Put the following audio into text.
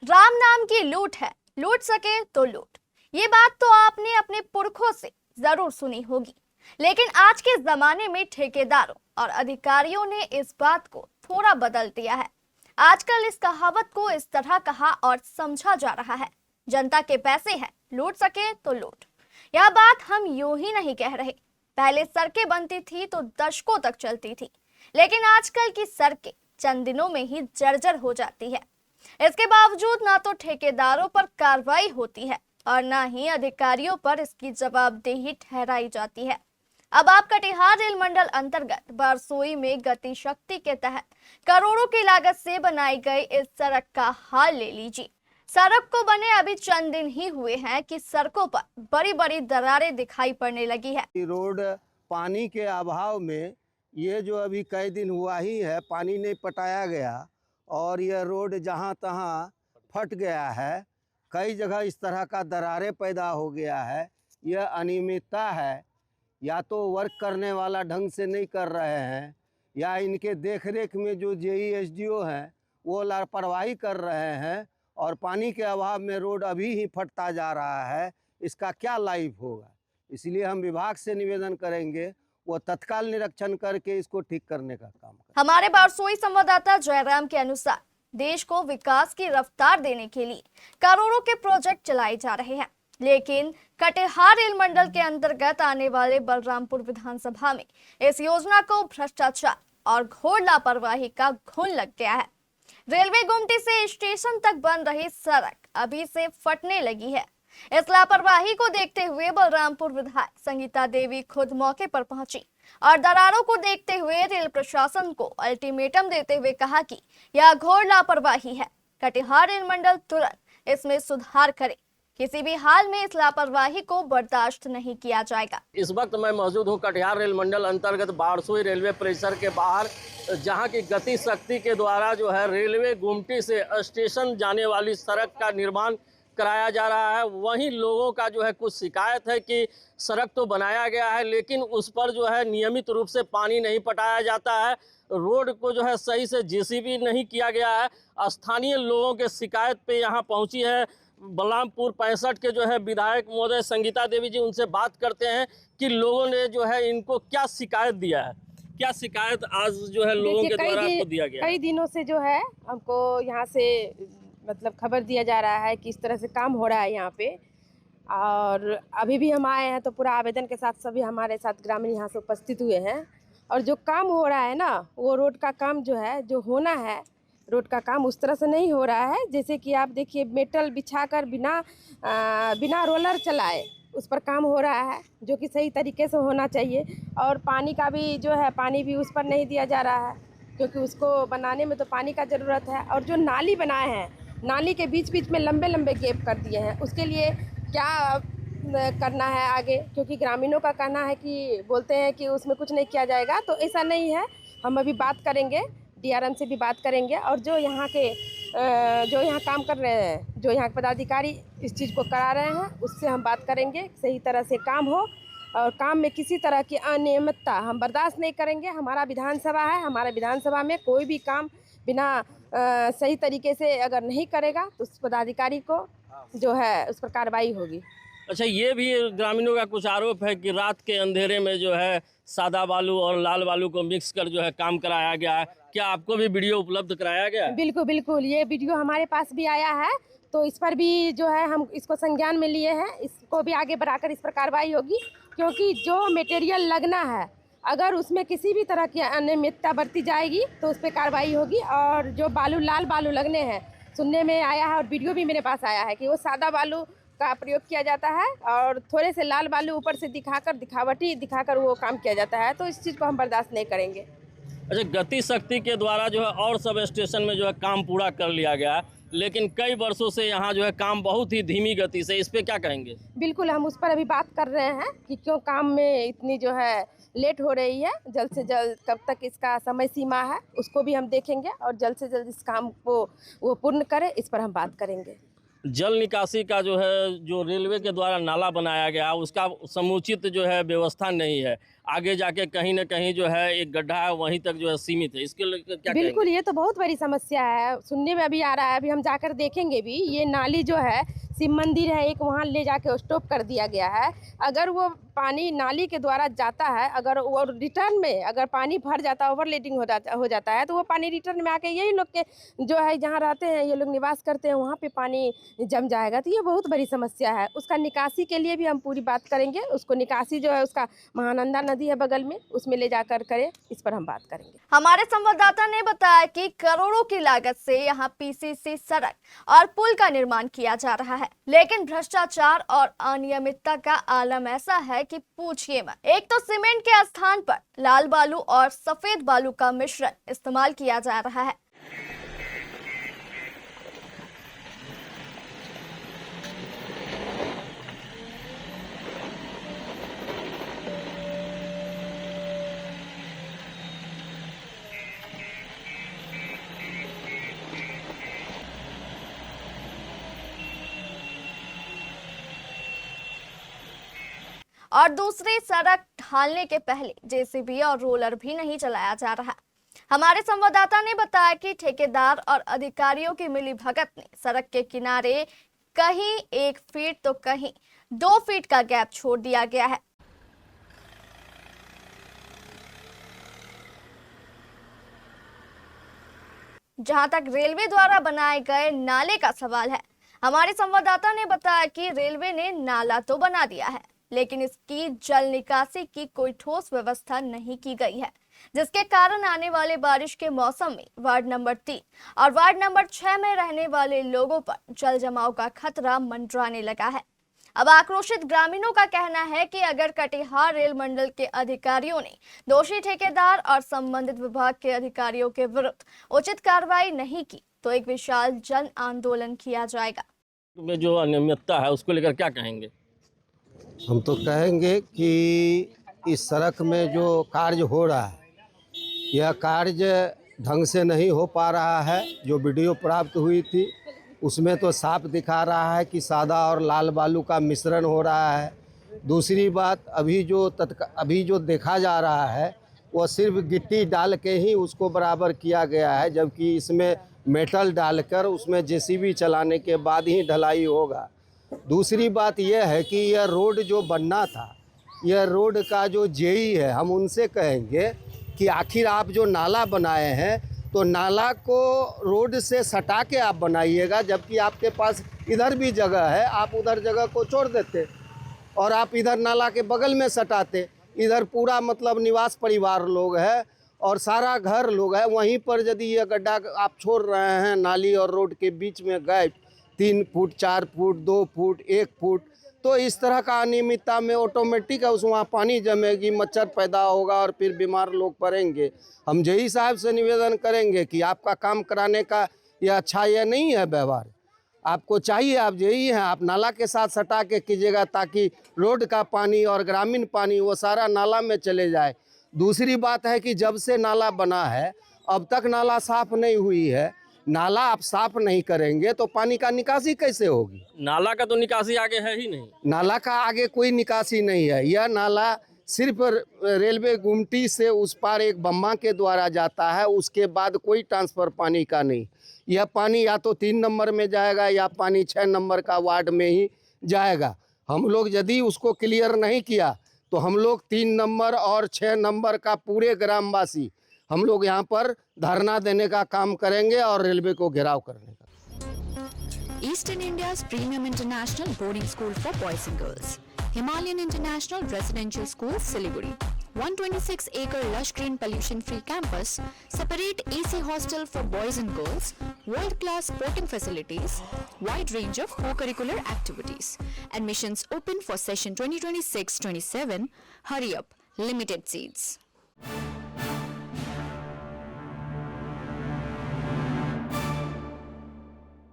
राम नाम की लूट है, लूट सके तो लूट। ये बात तो आपने अपने पुरखों से जरूर सुनी होगी, लेकिन आज के जमाने में ठेकेदारों और अधिकारियों ने इस बात को थोड़ा बदल दिया है। आजकल इस कहावत को इस तरह कहा और समझा जा रहा है, जनता के पैसे हैं, लूट सके तो लूट। यह बात हम यूं ही नहीं कह रहे। पहले सड़कें बनती थी तो दशकों तक चलती थी, लेकिन आजकल की सड़कें चंद दिनों में ही जर्जर हो जाती है। इसके बावजूद ना तो ठेकेदारों पर कार्रवाई होती है और ना ही अधिकारियों पर इसकी जवाबदेही ठहराई जाती है। अब आप कटिहार रेल मंडल अंतर्गत बारसोई में गति शक्ति के तहत करोड़ों की लागत से बनाई गई इस सड़क का हाल ले लीजिए। सड़क को बने अभी चंद दिन ही हुए हैं कि सड़कों पर बड़ी बड़ी दरारें दिखाई पड़ने लगी है। रोड पानी के अभाव में ये जो अभी कई दिन हुआ ही है, पानी नहीं पटाया गया और यह रोड जहाँ तहाँ फट गया है। कई जगह इस तरह का दरारें पैदा हो गया है। यह अनियमितता है, या तो वर्क करने वाला ढंग से नहीं कर रहे हैं, या इनके देखरेख में जो जेईएसडीओ हैं वो लापरवाही कर रहे हैं और पानी के अभाव में रोड अभी ही फटता जा रहा है। इसका क्या लाइफ होगा? इसलिए हम विभाग से निवेदन करेंगे वो तत्काल निरीक्षण करके इसको ठीक करने का काम करें। हमारे बारसोई संवाददाता जयराम के अनुसार देश को विकास की रफ्तार देने के लिए करोड़ों के प्रोजेक्ट चलाए जा रहे हैं, लेकिन कटिहार रेल मंडल के अंतर्गत आने वाले बलरामपुर विधानसभा में इस योजना को भ्रष्टाचार और घोर लापरवाही का घुन लग गया है। रेलवे गुमटी से स्टेशन तक बन रही सड़क अभी से फटने लगी है। इस लापरवाही को देखते हुए बलरामपुर विधायक संगीता देवी खुद मौके पर पहुंची और दरारों को देखते हुए रेल प्रशासन को अल्टीमेटम देते हुए कहा कि यह घोर लापरवाही है। कटिहार रेल मंडल तुरंत इसमें सुधार करे, किसी भी हाल में इस लापरवाही को बर्दाश्त नहीं किया जाएगा। इस वक्त मैं मौजूद हूँ कटिहार रेल मंडल अंतर्गत बारसोई रेलवे परिसर के बाहर, जहाँ की गति शक्ति के द्वारा जो है रेलवे गुमटी से स्टेशन जाने वाली सड़क का निर्माण कराया जा रहा है। वहीं लोगों का जो है कुछ शिकायत है कि सड़क तो बनाया गया है लेकिन उस पर जो है नियमित रूप से पानी नहीं पटाया जाता है, रोड को जो है सही से जेसीबी नहीं किया गया है। स्थानीय लोगों के शिकायत पे यहाँ पहुँची है बलरामपुर 65 के जो है विधायक महोदय संगीता देवी जी। उनसे बात करते हैं कि लोगों ने जो है इनको क्या शिकायत दिया है, क्या शिकायत आज जो है लोगों के द्वारा आपको दिया गया। कई दिनों से जो है हमको यहाँ से मतलब खबर दिया जा रहा है कि इस तरह से काम हो रहा है यहाँ पे, और अभी भी हम आए हैं तो पूरा आवेदन के साथ सभी हमारे साथ ग्रामीण यहाँ से उपस्थित हुए हैं। और जो काम हो रहा है ना, वो रोड का काम जो है, जो होना है रोड का काम उस तरह से नहीं हो रहा है। जैसे कि आप देखिए मेटल बिछाकर बिना रोलर चलाए उस पर काम हो रहा है, जो कि सही तरीके से होना चाहिए। और पानी का भी जो है, पानी भी उस पर नहीं दिया जा रहा है, क्योंकि उसको बनाने में तो पानी का ज़रूरत है। और जो नाली बनाए हैं, नाली के बीच बीच में लंबे लंबे गैप कर दिए हैं, उसके लिए क्या करना है आगे? क्योंकि ग्रामीणों का कहना है कि बोलते हैं कि उसमें कुछ नहीं किया जाएगा, तो ऐसा नहीं है। हम अभी बात करेंगे, डीआरएम से भी बात करेंगे, और जो यहाँ काम कर रहे हैं, जो यहाँ के पदाधिकारी इस चीज़ को करा रहे हैं, उससे हम बात करेंगे। सही तरह से काम हो और काम में किसी तरह की अनियमितता हम बर्दाश्त नहीं करेंगे। हमारा विधानसभा है, हमारे विधानसभा में कोई भी काम बिना सही तरीके से अगर नहीं करेगा तो उस पदाधिकारी को जो है उस पर कार्रवाई होगी। अच्छा, ये भी ग्रामीणों का कुछ आरोप है कि रात के अंधेरे में जो है सादा बालू और लाल बालू को मिक्स कर जो है काम कराया गया है। क्या आपको भी वीडियो उपलब्ध कराया गया है? बिल्कुल बिल्कुल, ये वीडियो हमारे पास भी आया है, तो इस पर भी जो है हम इसको संज्ञान में लिए हैं। इसको भी आगे बढ़ाकर इस पर कार्रवाई होगी, क्योंकि जो मटेरियल लगना है अगर उसमें किसी भी तरह की अनियमितता बरती जाएगी तो उस पर कार्रवाई होगी। और जो लाल बालू लगने हैं, सुनने में आया है और वीडियो भी मेरे पास आया है कि वो सादा बालू का प्रयोग किया जाता है और थोड़े से लाल बालू ऊपर से दिखावटी दिखाकर वो काम किया जाता है, तो इस चीज़ को हम बर्दाश्त नहीं करेंगे। अच्छा, गति शक्ति के द्वारा जो है और सब स्टेशन में जो है काम पूरा कर लिया गया है, लेकिन कई वर्षों से यहाँ जो है काम बहुत ही धीमी गति से, इस पे क्या कहेंगे? बिल्कुल, हम उस पर अभी बात कर रहे हैं कि क्यों काम में इतनी जो है लेट हो रही है। जल्द से जल्द कब तक इसका समय सीमा है उसको भी हम देखेंगे, और जल्द से जल्द इस काम को वो पूर्ण करें, इस पर हम बात करेंगे। जल निकासी का जो है, जो रेलवे के द्वारा नाला बनाया गया उसका समुचित जो है व्यवस्था नहीं है। आगे जाके कहीं ना कहीं जो है एक गड्ढा है वहीं तक जो है सीमित है, इसके लिए क्या बिल्कुल, कहेंगे? ये तो बहुत बड़ी समस्या है। सुनने में अभी आ रहा है, अभी हम जाकर देखेंगे भी। ये नाली जो है, शिव मंदिर है एक, वहाँ ले जाके स्टॉप कर दिया गया है। अगर वो पानी नाली के द्वारा जाता है, अगर वो रिटर्न में अगर पानी भर जाता है, ओवरलोडिंग हो जाता है, तो वो पानी रिटर्न में आके यही लोग के जो है जहाँ रहते हैं, ये लोग निवास करते हैं, वहाँ पे पानी जम जाएगा। तो ये बहुत बड़ी समस्या है। उसका निकासी के लिए भी हम पूरी बात करेंगे। उसको निकासी जो है, उसका महानंदा नदी है बगल में, उसमें ले जाकर करें, इस पर हम बात करेंगे। हमारे संवाददाता ने बताया कि करोड़ों की लागत से यहां पीसीसी सड़क और पुल का निर्माण किया जा रहा है, लेकिन भ्रष्टाचार और अनियमितता का आलम ऐसा है कि पूछिए मत। एक तो सीमेंट के स्थान पर लाल बालू और सफेद बालू का मिश्रण इस्तेमाल किया जा रहा है। और दूसरी, सड़क ढालने के पहले जेसीबी और रोलर भी नहीं चलाया जा रहा। हमारे संवाददाता ने बताया कि ठेकेदार और अधिकारियों की मिलीभगत ने सड़क के किनारे कहीं 1 फीट तो कहीं 2 फीट का गैप छोड़ दिया गया है। जहां तक रेलवे द्वारा बनाए गए नाले का सवाल है, हमारे संवाददाता ने बताया कि रेलवे ने नाला तो बना दिया है, लेकिन इसकी जल निकासी की कोई ठोस व्यवस्था नहीं की गई है, जिसके कारण आने वाले बारिश के मौसम में वार्ड नंबर 3 और वार्ड नंबर 6 में रहने वाले लोगों पर जल जमाव का खतरा मंडराने लगा है। अब आक्रोशित ग्रामीणों का कहना है कि अगर कटिहार रेल मंडल के अधिकारियों ने दोषी ठेकेदार और संबंधित विभाग के अधिकारियों के विरुद्ध उचित कार्रवाई नहीं की तो एक विशाल जन आंदोलन किया जाएगा। में जो अनियमितता है उसको लेकर क्या कहेंगे? हम तो कहेंगे कि इस सड़क में जो कार्य हो रहा है, यह कार्य ढंग से नहीं हो पा रहा है। जो वीडियो प्राप्त हुई थी उसमें तो साफ दिखा रहा है कि सादा और लाल बालू का मिश्रण हो रहा है। दूसरी बात, अभी जो देखा जा रहा है वो सिर्फ गिट्टी डाल के ही उसको बराबर किया गया है, जबकि इसमें मेटल डालकर उसमें जेसीबी चलाने के बाद ही ढलाई होगा। दूसरी बात यह है कि यह रोड जो बनना था, यह रोड का जो जेई है, हम उनसे कहेंगे कि आखिर आप जो नाला बनाए हैं तो नाला को रोड से सटा के आप बनाइएगा, जबकि आपके पास इधर भी जगह है, आप उधर जगह को छोड़ देते और आप इधर नाला के बगल में सटाते। इधर पूरा मतलब निवास परिवार लोग है और सारा घर लोग है, वहीं पर यदि ये गड्ढा आप छोड़ रहे हैं नाली और रोड के बीच में gap 3 foot 4 foot 2 foot 1 foot, तो इस तरह का अनियमितता में ऑटोमेटिक है उस वहाँ पानी जमेगी, मच्छर पैदा होगा और फिर बीमार लोग पड़ेंगे। हम जेई साहब से निवेदन करेंगे कि आपका काम कराने का यह अच्छा यह नहीं है व्यवहार। आपको चाहिए, आप जेई हैं, आप नाला के साथ सटा के कीजिएगा ताकि रोड का पानी और ग्रामीण पानी वो सारा नाला में चले जाए। दूसरी बात है कि जब से नाला बना है अब तक नाला साफ नहीं हुई है। नाला आप साफ नहीं करेंगे तो पानी का निकासी कैसे होगी? नाला का तो निकासी आगे है ही नहीं। नाला का आगे कोई निकासी नहीं है। यह नाला सिर्फ रेलवे गुमटी से उस पार एक बम्मा के द्वारा जाता है, उसके बाद कोई ट्रांसफ़र पानी का नहीं। यह पानी या तो 3 नंबर में जाएगा या पानी 6 नंबर का वार्ड में ही जाएगा। हम लोग यदि उसको क्लियर नहीं किया तो हम लोग 3 नंबर और 6 नंबर का पूरे ग्रामवासी हम लोग यहाँ पर धरना देने का काम करेंगे और रेलवे को घेराव करने का। Eastern India's premium international boarding school for boys and girls. Himalayan International Residential School, Siliguri. 126-acre lush green pollution-free campus, separate AC hostel for boys and girls, world-class sporting facilities, wide range of co-curricular activities. Admissions open for session 2026-27. Hurry up, limited seats.